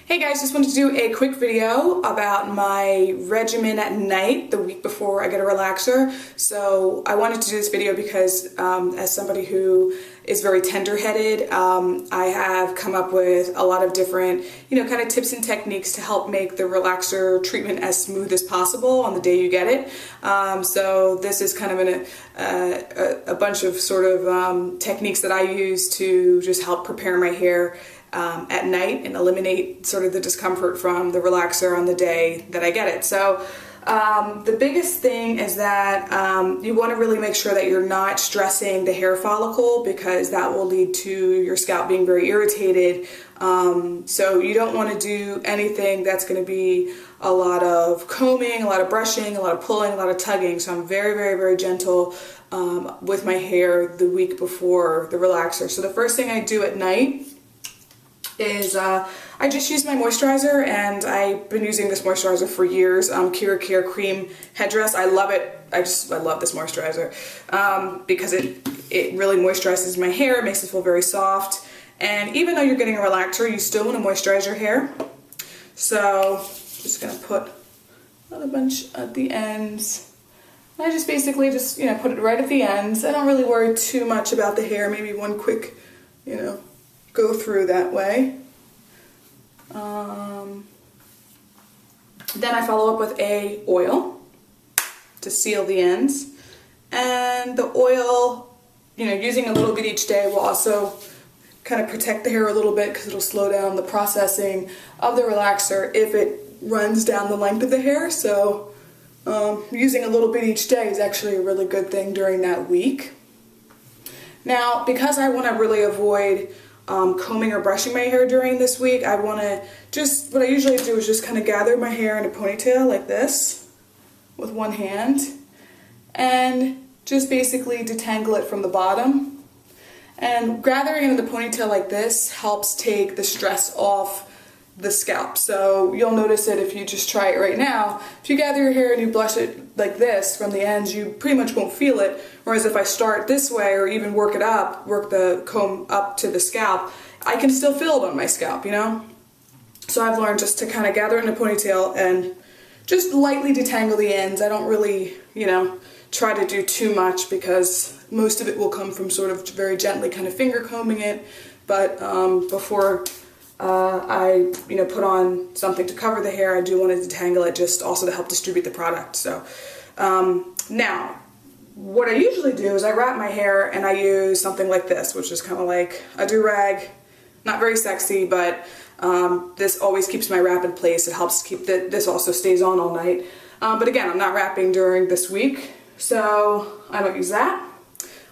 Hey guys, just wanted to do a quick video about my regimen at night the week before I get a relaxer. So I wanted to do this video because as somebody who is very tender-headed, I have come up with a lot of different, kind of tips and techniques to help make the relaxer treatment as smooth as possible on the day you get it. So this is kind of a bunch of sort of techniques that I use to just help prepare my hair at night and eliminate sort of the discomfort from the relaxer on the day that I get it. So the biggest thing is that you want to really make sure that you're not stressing the hair follicle, because that will lead to your scalp being very irritated. So you don't want to do anything that's going to be a lot of combing, a lot of brushing, a lot of pulling, a lot of tugging. So I'm very, very, very gentle with my hair the week before the relaxer. So the first thing I do at night is I just use my moisturizer, and I've been using this moisturizer for years, Kira Care Cream Headdress. I love it. I love this moisturizer because it really moisturizes my hair, makes it feel very soft, and even though you're getting a relaxer, you still want to moisturize your hair. So I'm just going to put a bunch at the ends. I just basically put it right at the ends. I don't really worry too much about the hair, maybe one quick, go through that way. Then I follow up with a oil to seal the ends, and the oil, using a little bit each day will also kind of protect the hair a little bit, because it'll slow down the processing of the relaxer if it runs down the length of the hair. So using a little bit each day is actually a really good thing during that week. Now, because I want to really avoid combing or brushing my hair during this week, I want to what I usually do is just kind of gather my hair in a ponytail like this with one hand, and just basically detangle it from the bottom. And gathering it in the ponytail like this helps take the stress off the scalp. So you'll notice it if you just try it right now. If you gather your hair and you brush it like this from the ends, you pretty much won't feel it. Whereas if I start this way, or even work the comb up to the scalp, I can still feel it on my scalp, So I've learned just to kind of gather it in a ponytail and just lightly detangle the ends. I don't really, try to do too much, because most of it will come from sort of very gently kind of finger combing it. But before I put on something to cover the hair, I do want to detangle it, just also to help distribute the product. So now what I usually do is I wrap my hair, and I use something like this, which is kind of like a do-rag. Not very sexy, but this always keeps my wrap in place. It helps keep this also stays on all night. But again, I'm not wrapping during this week, so I don't use that.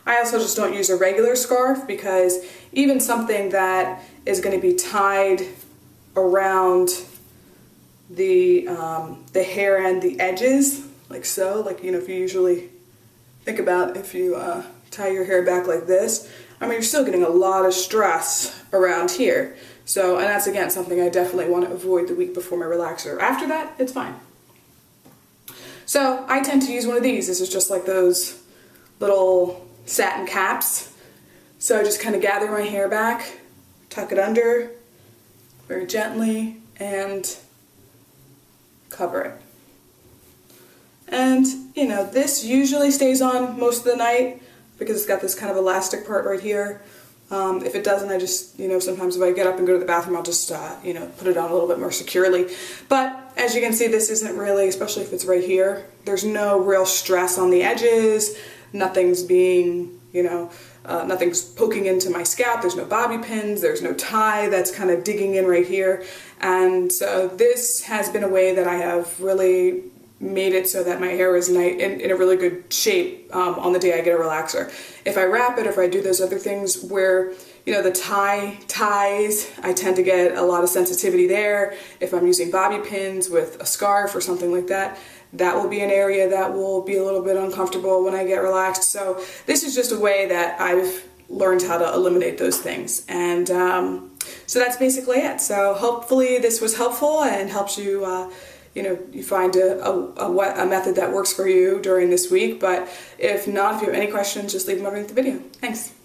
I also just don't use a regular scarf, because even something that is going to be tied around the hair and the edges, like so, if you usually think about if you tie your hair back like this, you're still getting a lot of stress around here. So, and that's again something I definitely want to avoid the week before my relaxer. After that, it's fine. So I tend to use one of these. This is just like those little satin caps. So I just kind of gather my hair back, tuck it under very gently, and cover it. And this usually stays on most of the night, because it's got this kind of elastic part right here. If it doesn't, I just, sometimes if I get up and go to the bathroom, I'll just, put it on a little bit more securely. But as you can see, this isn't really, especially if it's right here, there's no real stress on the edges. Nothing's being, nothing's poking into my scalp. There's no bobby pins. There's no tie that's kind of digging in right here. And so this has been a way that I have really made it so that my hair is in a really good shape on the day I get a relaxer. If I wrap it, or if I do those other things where, the ties, I tend to get a lot of sensitivity there. If I'm using bobby pins with a scarf or something like that, that will be an area that will be a little bit uncomfortable when I get relaxed. So this is just a way that I've learned how to eliminate those things. And so that's basically it. So hopefully this was helpful and helps you you find a method that works for you during this week. But if not, if you have any questions, just leave them underneath the video. Thanks.